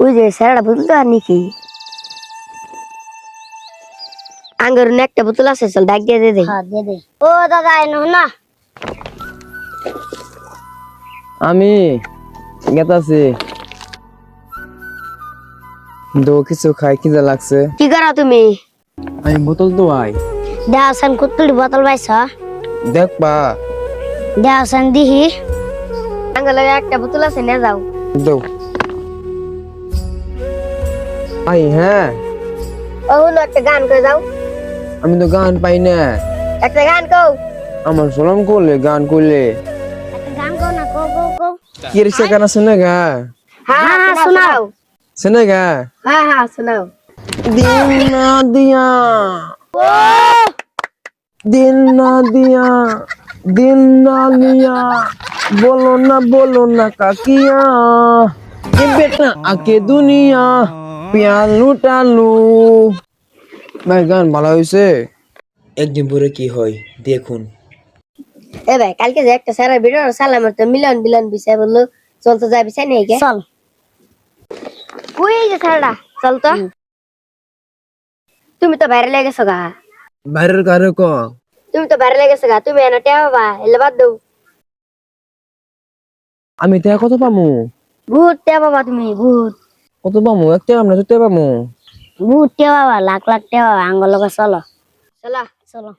ওই যে স্যারটা বুঝল তো আর নাকি আঙ্গুর একটা বোতল আছে চল ডাক দিয়ে দে হ্যাঁ দে দে। ও দাদা এনো না। আমি গেতাছি দো কিছু খাই খিদে লাগছে। কি করো তুমি? আমি বোতল তো আই দেওয়াসান কুতুলি বোতল পাইছ? দেখবা দেওয়াসান দিহি। আঙ্গুর লাগে একটা বোতল আছে নিয়ে যাও। দো আই হ্যাঁ ও হলো একটা গান করে যাও। আমি তো গান পাই না। একটা গান কও। আমার সলাম করলে গান করলে একটা গান কও না কও কও কও। কি রে সে গান শুনে গা হ্যাঁ হ্যাঁ, হ্যাঁ শোনাও। শোনাও। শুনে গা হ্যাঁ হ্যাঁ শোনাও। দিন না দিয়া দিন না দিয়া দিন না লিয়া बोलो ना काकिया ये बेटा आके दुनिया प्यार लुटा लू ভাই গান ভালো হয়েছে একদিন পরে কি হয় দেখুন এ ভাই কালকে যে একটা স্যারের ভিডিও সালাম তো মিলন বিলন বিষয় বললো চল তো যাবি চাই নাকি চল। ওই যে স্যারটা চল তো তুমি তো বাইরে লেগে গেছো গা বাইরের কারে ক তুমি তো বাইরে লেগে গেছো গা তুমি এনে টেয়া বাবা এলে বাদ দাও আমি তে কত পামু ভূত টেয়া বাবা তুমি ভূত কত পামু একটা আমরা তো পামু বুট টেওয়া লাখ লাখ টেওয়া আঙ্গুল লগে চলো চলা চলো।